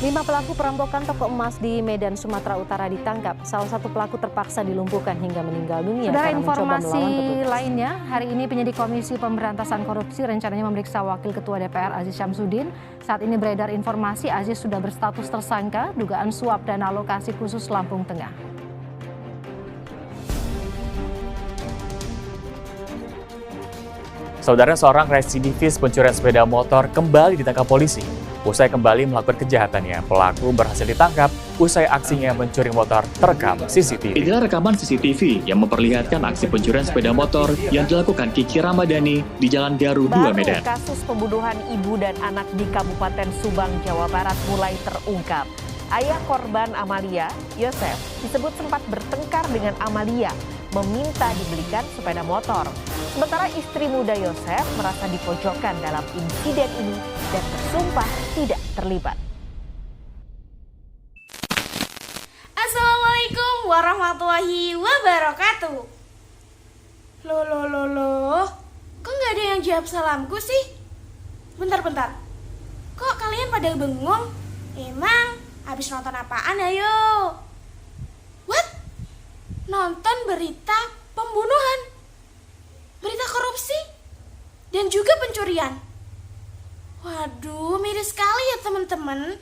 5 pelaku perampokan toko emas di Medan, Sumatera Utara ditangkap. Salah satu pelaku terpaksa dilumpuhkan hingga meninggal dunia karena mencoba melawan petugas. Lainnya, hari ini penyidik Komisi Pemberantasan Korupsi rencananya memeriksa Wakil Ketua DPR Aziz Syamsuddin. Saat ini beredar informasi Aziz sudah berstatus tersangka dugaan suap dana alokasi khusus Lampung Tengah. Saudara, seorang residivis pencurian sepeda motor kembali ditangkap polisi. Usai kembali melakukan kejahatannya, pelaku berhasil ditangkap usai aksinya mencuri motor terekam CCTV. Inilah rekaman CCTV yang memperlihatkan aksi pencurian sepeda motor yang dilakukan Kiki Ramadhani di Jalan Garu 2 Medan. Kasus pembunuhan ibu dan anak di Kabupaten Subang, Jawa Barat mulai terungkap. Ayah korban Amalia, Yosef, disebut sempat bertengkar dengan Amalia, meminta dibelikan sepeda motor. Sementara istri muda Yosef merasa dipojokkan dalam insiden ini dan bersumpah tidak terlibat. Assalamualaikum warahmatullahi wabarakatuh. Loh, kok nggak ada yang jawab salamku sih? Bentar, kok kalian pada bengong? Emang habis nonton apaan ayo? What? Nonton berita pembunuhan? Berita korupsi? Dan juga pencurian? Waduh, miris sekali ya teman-teman.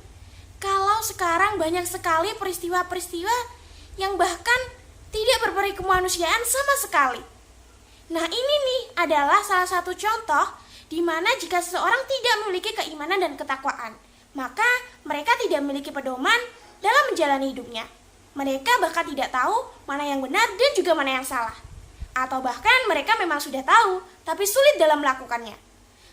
Kalau sekarang banyak sekali peristiwa-peristiwa yang bahkan tidak berberi kemanusiaan sama sekali. Nah, ini nih adalah salah satu contoh di mana jika seseorang tidak memiliki keimanan dan ketakwaan, maka mereka tidak memiliki pedoman dalam menjalani hidupnya. Mereka bahkan tidak tahu mana yang benar dan juga mana yang salah. Atau bahkan mereka memang sudah tahu, tapi sulit dalam melakukannya.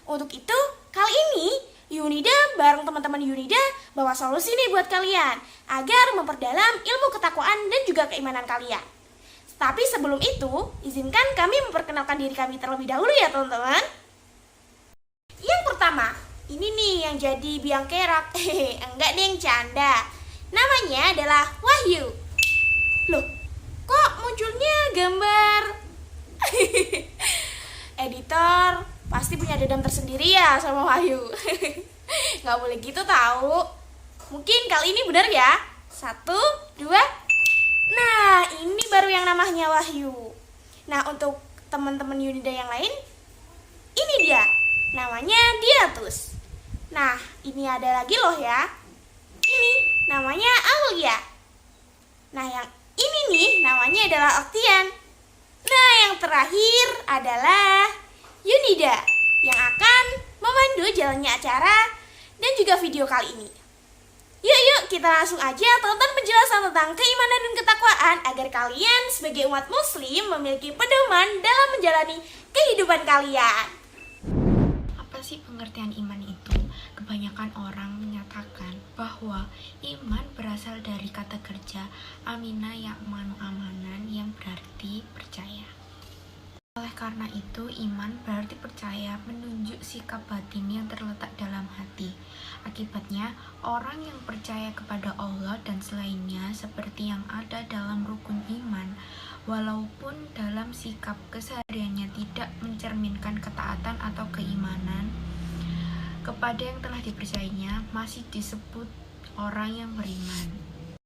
Untuk itu, kali ini Yunida bareng teman-teman Yunida bawa solusi nih buat kalian agar memperdalam ilmu ketakwaan dan juga keimanan kalian. Tapi sebelum itu, izinkan kami memperkenalkan diri kami terlebih dahulu ya teman-teman. Yang pertama, ini nih yang jadi biang kerok. Enggak nih yang canda. Namanya adalah Wahyu. Loh, kok munculnya gambar? Editor pasti punya dendam tersendiri ya sama Wahyu. Gak boleh gitu tahu. Mungkin kali ini benar ya. 1, 2. Nah, ini baru yang namanya Wahyu. Nah, untuk teman-teman Yunida yang lain, ini dia. Namanya Diatus. Nah, ini ada lagi loh ya. Ini namanya Aulia. Nah, yang ini nih namanya adalah Oktian. Nah, yang terakhir adalah Yunida yang akan memandu jalannya acara dan juga video kali ini. Yuk kita langsung aja tonton penjelasan tentang keimanan dan ketakwaan agar kalian sebagai umat muslim memiliki pedoman dalam menjalani kehidupan kalian. Apa sih pengertian iman itu? Kebanyakan orang menyatakan bahwa iman berasal dari kata kerja amina ya'manu amanan yang berarti percaya. Oleh karena itu, iman berarti percaya menunjuk sikap batin yang terletak dalam hati. Akibatnya, orang yang percaya kepada Allah dan selainnya seperti yang ada dalam rukun iman, walaupun dalam sikap kesehariannya tidak mencerminkan ketaatan atau keimanan kepada yang telah dipercayainya, masih disebut orang yang beriman.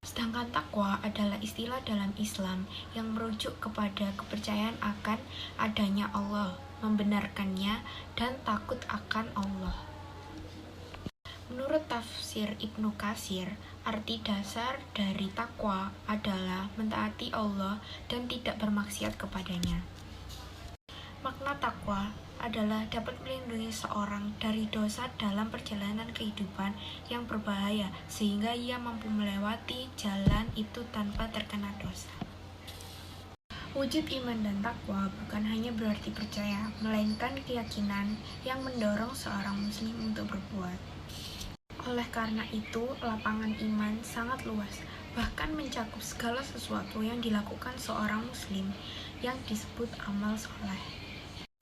Sedangkan takwa adalah istilah dalam Islam yang merujuk kepada kepercayaan akan adanya Allah, membenarkannya, dan takut akan Allah. Menurut tafsir Ibnu Katsir, arti dasar dari takwa adalah mentaati Allah dan tidak bermaksiat kepadanya. Makna takwa adalah dapat melindungi seorang dari dosa dalam perjalanan kehidupan yang berbahaya sehingga ia mampu melewati jalan itu tanpa terkena dosa. Wujud iman dan takwa bukan hanya berarti percaya, melainkan keyakinan yang mendorong seorang muslim untuk berbuat. Oleh karena itu, lapangan iman sangat luas, bahkan mencakup segala sesuatu yang dilakukan seorang muslim yang disebut amal soleh.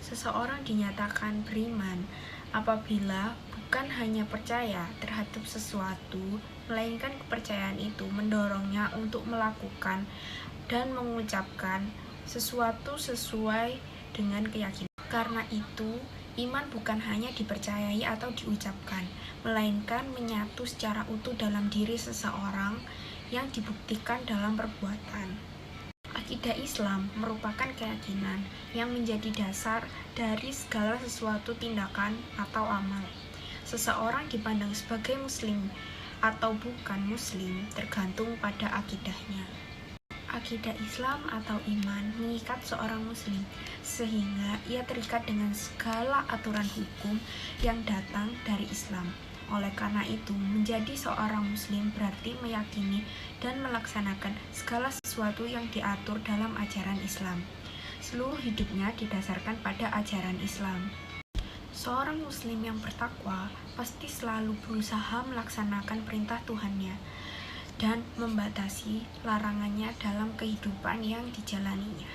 Seseorang dinyatakan beriman apabila bukan hanya percaya terhadap sesuatu, melainkan kepercayaan itu mendorongnya untuk melakukan dan mengucapkan sesuatu sesuai dengan keyakinan. Karena itu, Iman bukan hanya dipercayai atau diucapkan, melainkan menyatu secara utuh dalam diri seseorang yang dibuktikan dalam perbuatan. Akidah Islam merupakan keyakinan yang menjadi dasar dari segala sesuatu tindakan atau amal. Seseorang dipandang sebagai muslim atau bukan muslim tergantung pada akidahnya. Akidah Islam atau iman mengikat seorang muslim sehingga ia terikat dengan segala aturan hukum yang datang dari Islam. Oleh karena itu, menjadi seorang muslim berarti meyakini dan melaksanakan segala sesuatu yang diatur dalam ajaran Islam. Seluruh hidupnya didasarkan pada ajaran Islam. Seorang muslim yang bertakwa pasti selalu berusaha melaksanakan perintah Tuhannya dan membatasi larangannya dalam kehidupan yang dijalaninya.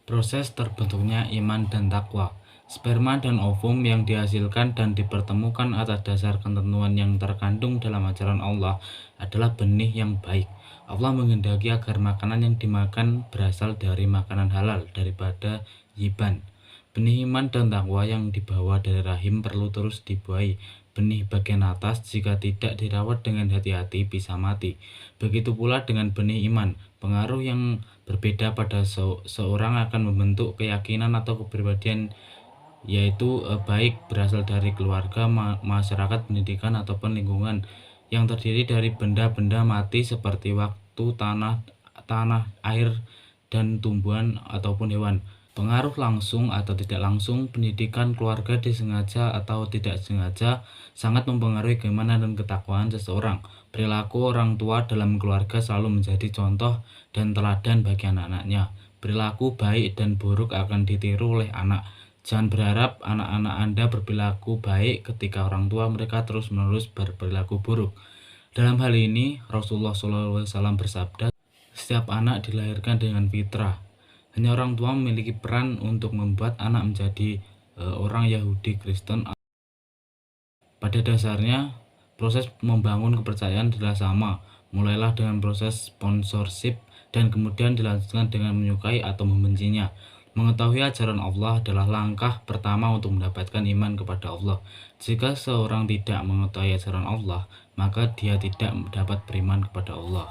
Proses terbentuknya iman dan takwa. Sperma dan ovum yang dihasilkan dan dipertemukan atas dasar ketentuan yang terkandung dalam ajaran Allah adalah benih yang baik. Allah menghendaki agar makanan yang dimakan berasal dari makanan halal daripada yiban. Benih iman dan takwa yang dibawa dari rahim perlu terus dibuai. Benih bagian atas jika tidak dirawat dengan hati-hati bisa mati. Begitu pula dengan benih iman. Pengaruh yang berbeda pada seorang akan membentuk keyakinan atau kepribadian, yaitu baik berasal dari keluarga, masyarakat, pendidikan, ataupun lingkungan yang terdiri dari benda-benda mati seperti waktu, tanah, air, dan tumbuhan ataupun hewan. Pengaruh langsung atau tidak langsung, pendidikan keluarga disengaja atau tidak sengaja sangat mempengaruhi keimanan dan ketakwaan seseorang. Perilaku orang tua dalam keluarga selalu menjadi contoh dan teladan bagi anak-anaknya. Perilaku baik dan buruk akan ditiru oleh anak. Jangan berharap anak-anak Anda berperilaku baik ketika orang tua mereka terus-menerus berperilaku buruk. Dalam hal ini, Rasulullah SAW bersabda, setiap anak dilahirkan dengan fitrah. Hanya orang tua memiliki peran untuk membuat anak menjadi orang Yahudi, Kristen. Pada dasarnya, proses membangun kepercayaan adalah sama. Mulailah dengan proses sponsorship dan kemudian dilanjutkan dengan menyukai atau membencinya. Mengetahui ajaran Allah adalah langkah pertama untuk mendapatkan iman kepada Allah. Jika seorang tidak mengetahui ajaran Allah, maka dia tidak dapat beriman kepada Allah.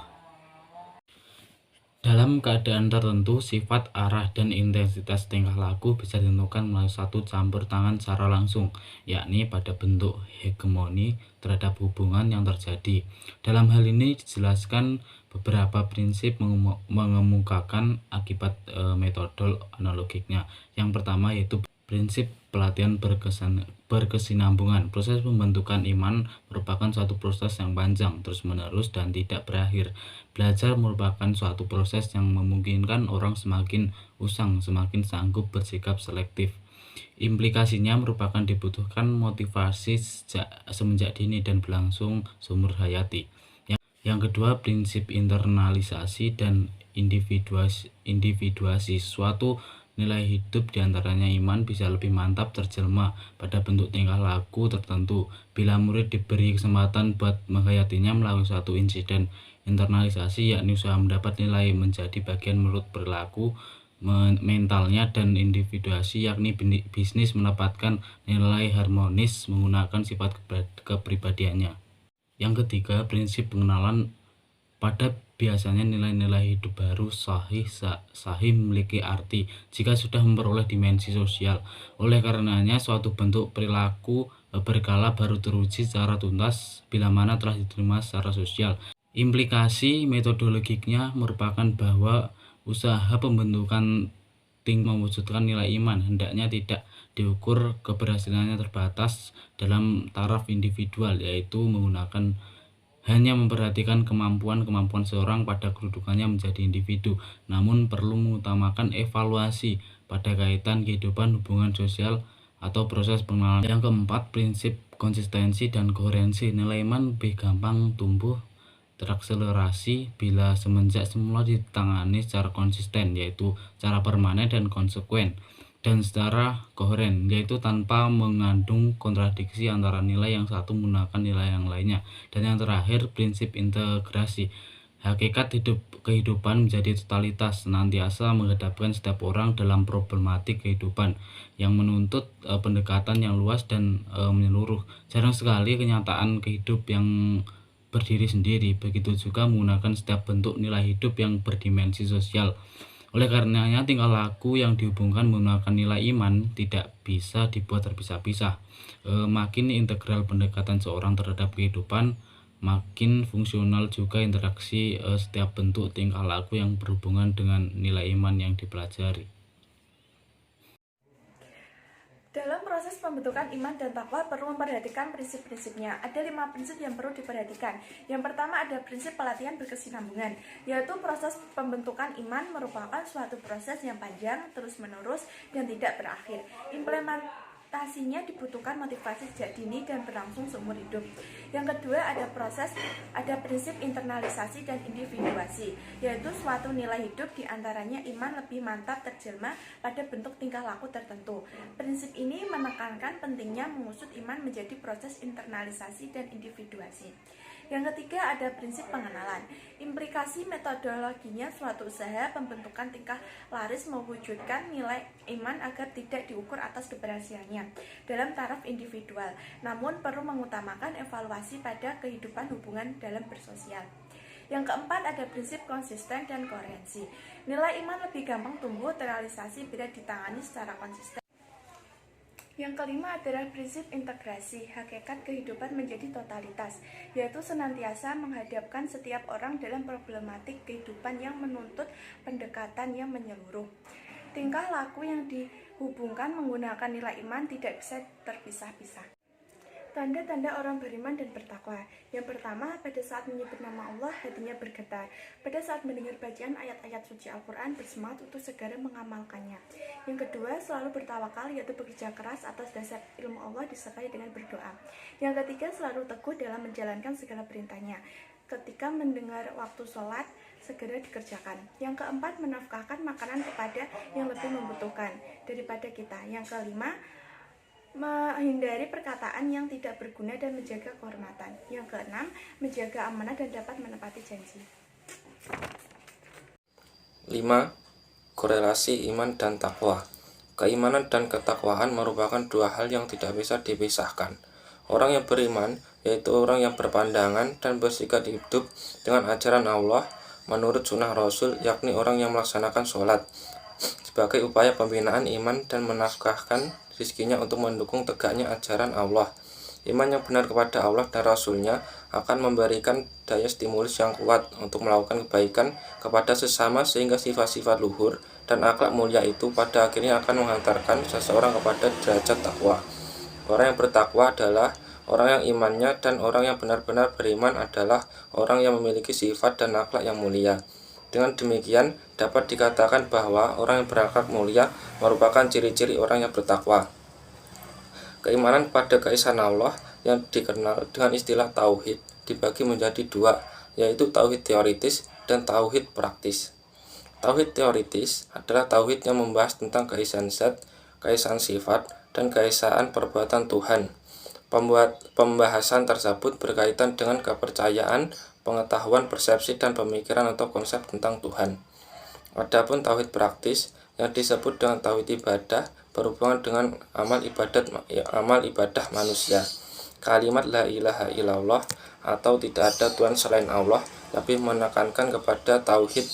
Dalam keadaan tertentu, sifat, arah, dan intensitas tingkah laku bisa ditentukan melalui satu campur tangan secara langsung, yakni pada bentuk hegemoni terhadap hubungan yang terjadi. Dalam hal ini dijelaskan beberapa prinsip mengemukakan akibat metode analogiknya. Yang pertama yaitu prinsip pelatihan berkesinambungan. Proses pembentukan iman merupakan suatu proses yang panjang, terus-menerus, dan tidak berakhir. Belajar merupakan suatu proses yang memungkinkan orang semakin usang, semakin sanggup bersikap selektif. Implikasinya merupakan dibutuhkan motivasi semenjak dini dan berlangsung seumur hayati. Yang kedua, prinsip internalisasi dan individuasi. Suatu nilai hidup diantaranya iman bisa lebih mantap terjelma pada bentuk tingkah laku tertentu bila murid diberi kesempatan buat menghayatinya melalui suatu insiden internalisasi, yakni usaha mendapat nilai menjadi bagian menurut perilaku mentalnya, dan individuasi yakni bisnis mendapatkan nilai harmonis menggunakan sifat kepribadiannya. Yang ketiga, prinsip pengenalan. Pada biasanya nilai-nilai hidup baru sahih memiliki arti jika sudah memperoleh dimensi sosial. Oleh karenanya suatu bentuk perilaku berkala baru teruji secara tuntas bila mana telah diterima secara sosial. Implikasi metodologiknya merupakan bahwa usaha pembentukan mewujudkan nilai iman hendaknya tidak diukur keberhasilannya terbatas dalam taraf individual, yaitu menggunakan hanya memperhatikan kemampuan seorang pada kedudukannya menjadi individu, namun perlu mengutamakan evaluasi pada kaitan kehidupan hubungan sosial atau proses pengenalan. Yang keempat, prinsip konsistensi dan koherensi. Nilai iman lebih gampang tumbuh terakselerasi bila semenjak semula ditangani secara konsisten, yaitu secara permanen dan konsekuen, dan secara koheren, yaitu tanpa mengandung kontradiksi antara nilai yang satu menggunakan nilai yang lainnya. Dan yang terakhir, prinsip integrasi. Hakikat kehidupan menjadi totalitas, senantiasa menghadapkan setiap orang dalam problematik kehidupan yang menuntut pendekatan yang luas dan menyeluruh. Jarang sekali kenyataan kehidup yang berdiri sendiri, begitu juga menggunakan setiap bentuk nilai hidup yang berdimensi sosial. Oleh karenanya, tingkah laku yang dihubungkan menggunakan nilai iman tidak bisa dibuat terpisah-pisah. Makin integral pendekatan seorang terhadap kehidupan, makin fungsional juga interaksi setiap bentuk tingkah laku yang berhubungan dengan nilai iman yang dipelajari. Dalam proses pembentukan iman dan takwa perlu memperhatikan prinsip-prinsipnya. Ada 5 prinsip yang perlu diperhatikan. Yang pertama ada prinsip pelatihan berkesinambungan, yaitu proses pembentukan iman merupakan suatu proses yang panjang, terus-menerus, dan tidak berakhir. Implementasinya dibutuhkan motivasi sejak dini dan berlangsung seumur hidup. Yang kedua ada prinsip internalisasi dan individuasi, yaitu suatu nilai hidup diantaranya iman lebih mantap terjelma pada bentuk tingkah laku tertentu. Prinsip ini menekankan pentingnya mengusut iman menjadi proses internalisasi dan individuasi. Yang ketiga ada prinsip pengenalan. Implikasi metodologinya suatu usaha pembentukan tingkah laris mewujudkan nilai iman agar tidak diukur atas keberhasilannya dalam taraf individual, namun perlu mengutamakan evaluasi pada kehidupan hubungan dalam bersosial. Yang keempat ada prinsip konsisten dan koherensi. Nilai iman lebih gampang tumbuh terrealisasi bila ditangani secara konsisten. Yang kelima adalah prinsip integrasi. Hakikat kehidupan menjadi totalitas, yaitu senantiasa menghadapkan setiap orang dalam problematik kehidupan yang menuntut pendekatan yang menyeluruh. Tingkah laku yang dihubungkan menggunakan nilai iman tidak bisa terpisah-pisah. Tanda-tanda orang beriman dan bertakwa. Yang pertama, pada saat menyebut nama Allah, hatinya bergetar. Pada saat mendengar bacaan ayat-ayat suci Al-Quran, bersemangat untuk segera mengamalkannya. Yang kedua, selalu bertawakal, yaitu bekerja keras atas dasar ilmu Allah disertai dengan berdoa. Yang ketiga, selalu teguh dalam menjalankan segala perintahnya. Ketika mendengar waktu sholat, segera dikerjakan. Yang keempat, menafkahkan makanan kepada yang lebih membutuhkan daripada kita. Yang kelima, menghindari perkataan yang tidak berguna dan menjaga kehormatan. Yang keenam, menjaga amanah dan dapat menepati janji. 5. Korelasi iman dan takwa. Keimanan dan ketakwaan merupakan dua hal yang tidak bisa dipisahkan. Orang yang beriman, yaitu orang yang berpandangan dan bersikap hidup dengan ajaran Allah menurut sunnah Rasul, yakni orang yang melaksanakan sholat sebagai upaya pembinaan iman dan menafkahkan rizkinya untuk mendukung tegaknya ajaran Allah. Iman yang benar kepada Allah dan Rasul-Nya akan memberikan daya stimulus yang kuat untuk melakukan kebaikan kepada sesama, sehingga sifat-sifat luhur dan akhlak mulia itu pada akhirnya akan menghantarkan seseorang kepada derajat takwa. Orang yang bertakwa adalah orang yang imannya dan orang yang benar-benar beriman adalah orang yang memiliki sifat dan akhlak yang mulia. Dengan demikian, dapat dikatakan bahwa orang yang berakhlak mulia merupakan ciri-ciri orang yang bertakwa. Keimanan pada keesaan Allah yang dikenal dengan istilah tauhid dibagi menjadi dua, yaitu tauhid teoritis dan tauhid praktis. Tauhid teoritis adalah tauhid yang membahas tentang keesaan zat, keesaan sifat, dan keesaan perbuatan Tuhan. Pembahasan tersebut berkaitan dengan kepercayaan, pengetahuan, persepsi, dan pemikiran atau konsep tentang Tuhan. Adapun tauhid praktis yang disebut dengan tauhid ibadah berhubungan dengan amal ibadah manusia. Kalimat la ilaha illallah atau tidak ada Tuhan selain Allah lebih menekankan kepada tauhid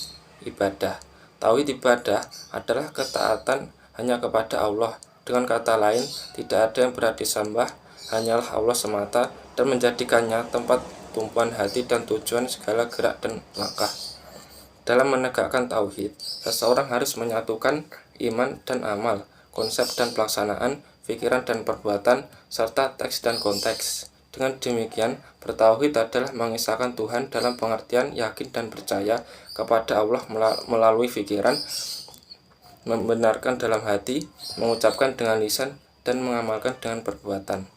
ibadah. Tauhid ibadah adalah ketaatan hanya kepada Allah. Dengan kata lain, tidak ada yang berhak disembah, hanyalah Allah semata, dan menjadikannya tempat tumpuan hati dan tujuan segala gerak dan langkah. Dalam menegakkan tauhid, seseorang harus menyatukan iman dan amal, konsep dan pelaksanaan, pikiran dan perbuatan, serta teks dan konteks. Dengan demikian, bertauhid adalah mengisahkan Tuhan dalam pengertian yakin dan percaya kepada Allah melalui pikiran, membenarkan dalam hati, mengucapkan dengan lisan, dan mengamalkan dengan perbuatan.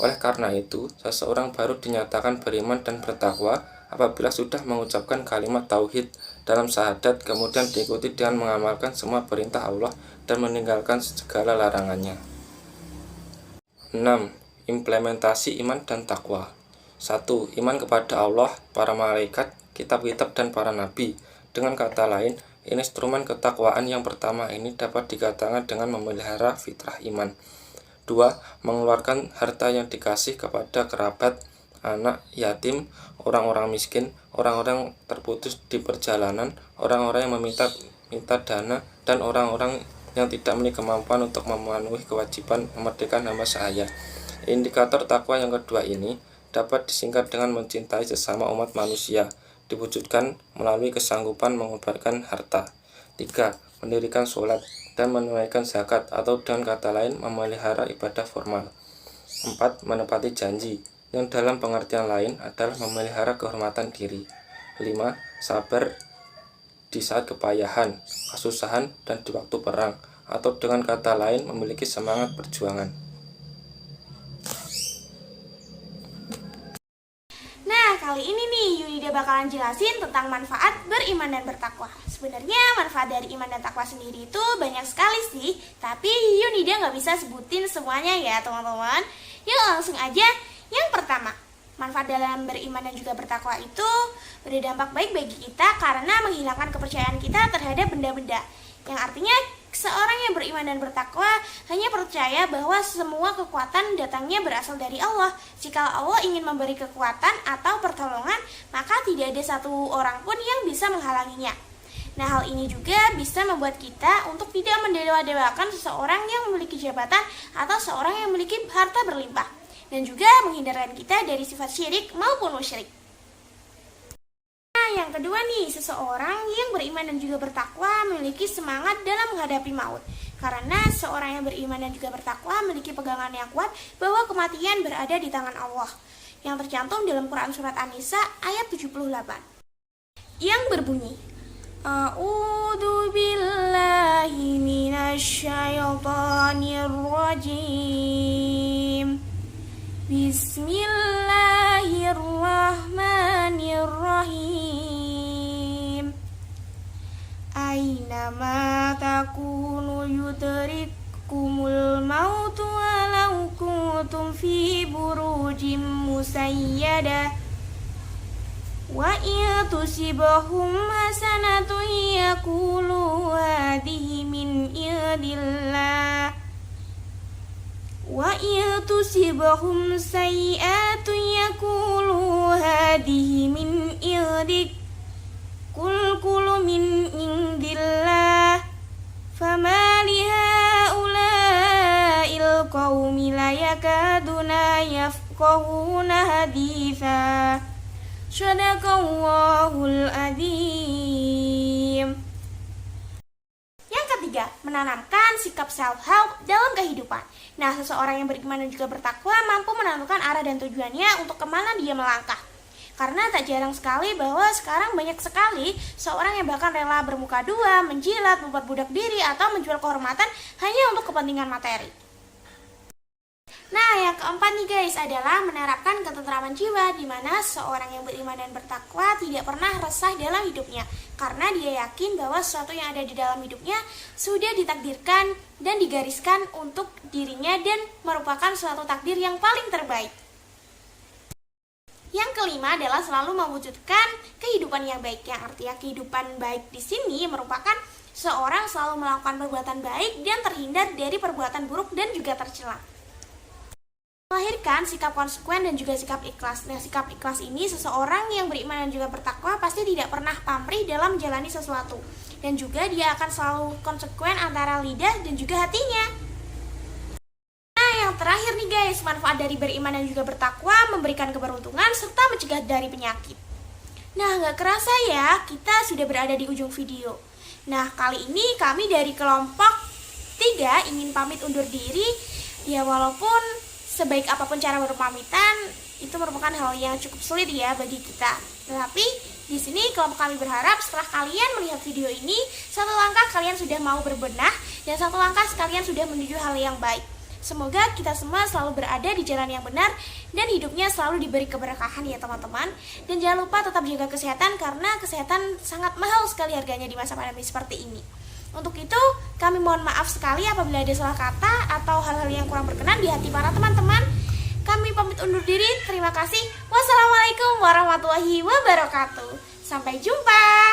Oleh karena itu, seseorang baru dinyatakan beriman dan bertakwa apabila sudah mengucapkan kalimat tauhid dalam syahadat, kemudian diikuti dengan mengamalkan semua perintah Allah dan meninggalkan segala larangannya. 6. Implementasi iman dan takwa. 1. Iman kepada Allah, para malaikat, kitab-kitab, dan para nabi. Dengan kata lain, instrumen ketakwaan yang pertama ini dapat dikatakan dengan memelihara fitrah iman. 2. Mengeluarkan harta yang dikasih kepada kerabat, anak, yatim, orang-orang miskin, orang-orang terputus di perjalanan, orang-orang yang meminta dana, dan orang-orang yang tidak memiliki kemampuan untuk memenuhi kewajiban memerdekakan hamba sahaya. Indikator takwa yang kedua ini dapat disingkat dengan mencintai sesama umat manusia, diwujudkan melalui kesanggupan mengobarkan harta. 3. Mendirikan sholat dan menunaikan zakat, atau dengan kata lain memelihara ibadah formal. 4. Menepati janji, yang dalam pengertian lain adalah memelihara kehormatan diri. 5. Sabar di saat kepayahan, kesusahan, dan di waktu perang, atau dengan kata lain memiliki semangat perjuangan. Nah, kali ini nih Yunida bakalan jelasin tentang manfaat beriman dan bertakwa. Sebenarnya manfaat dari iman dan takwa sendiri itu banyak sekali sih, tapi Yunida nggak bisa sebutin semuanya ya teman-teman. Yuk langsung aja. Yang pertama, manfaat dalam beriman dan juga bertakwa itu berdampak baik bagi kita karena menghilangkan kepercayaan kita terhadap benda-benda. Yang artinya seorang yang beriman dan bertakwa hanya percaya bahwa semua kekuatan datangnya berasal dari Allah. Jika Allah ingin memberi kekuatan atau pertolongan, maka tidak ada satu orang pun yang bisa menghalanginya. Nah, hal ini juga bisa membuat kita untuk tidak mendewa-dewakan seseorang yang memiliki jabatan atau seorang yang memiliki harta berlimpah, dan juga menghindarkan kita dari sifat syirik maupun musyrik. Nah, yang kedua nih, seseorang yang beriman dan juga bertakwa memiliki semangat dalam menghadapi maut. Karena seorang yang beriman dan juga bertakwa memiliki pegangan yang kuat bahwa kematian berada di tangan Allah, yang tercantum dalam Quran Surat An-Nisa ayat 78. Yang berbunyi, A'udzu billahi minasyaitonir rajim. Bismillahirrahmanirrahim. Aynama takunu yudrikkumul mautu walau kuntum fi burujim musayyadah. Wa in tusibahum hasanatun yaqulu hadhihi min indillah. Wa in tusibahum sayyi'atun yaqulu hadhihi min indik. Qul kullu min indillah. Fama lihaula'il qaumi la yakaduna yafqahuna haditha. Shadaqallahul adzim. Yang ketiga, menanamkan sikap self-help dalam kehidupan. Nah, seseorang yang beriman dan juga bertakwa mampu menentukan arah dan tujuannya untuk kemana dia melangkah. Karena tak jarang sekali bahwa sekarang banyak sekali seorang yang bahkan rela bermuka dua, menjilat, memperbudak diri, atau menjual kehormatan hanya untuk kepentingan materi. Nah, yang keempat nih guys adalah menerapkan ketentraman jiwa, di mana seorang yang beriman dan bertakwa tidak pernah resah dalam hidupnya, karena dia yakin bahwa sesuatu yang ada di dalam hidupnya sudah ditakdirkan dan digariskan untuk dirinya dan merupakan suatu takdir yang paling terbaik. Yang kelima adalah selalu mewujudkan kehidupan yang baik, yang artinya kehidupan baik di sini merupakan seorang selalu melakukan perbuatan baik dan terhindar dari perbuatan buruk dan juga tercela. Melahirkan sikap konsekuen dan juga sikap ikhlas. Nah, sikap ikhlas ini seseorang yang beriman dan juga bertakwa pasti tidak pernah pamrih dalam menjalani sesuatu, dan juga dia akan selalu konsekuen antara lidah dan juga hatinya. Nah, yang terakhir nih guys, manfaat dari beriman dan juga bertakwa memberikan keberuntungan serta mencegah dari penyakit. Nah, nggak kerasa ya, kita sudah berada di ujung video. Nah, kali ini kami dari kelompok 3 ingin pamit undur diri. Ya, walaupun sebaik apapun cara berpamitan, itu merupakan hal yang cukup sulit ya bagi kita. Tetapi di sini kelompok kami berharap setelah kalian melihat video ini, satu langkah kalian sudah mau berbenah dan satu langkah kalian sudah menuju hal yang baik. Semoga kita semua selalu berada di jalan yang benar dan hidupnya selalu diberi keberkahan ya teman-teman. Dan jangan lupa tetap jaga kesehatan karena kesehatan sangat mahal sekali harganya di masa pandemi seperti ini. Untuk itu, kami mohon maaf sekali apabila ada salah kata atau hal-hal yang kurang berkenan di hati para teman-teman. Kami pamit undur diri. Terima kasih. Wassalamualaikum warahmatullahi wabarakatuh. Sampai jumpa.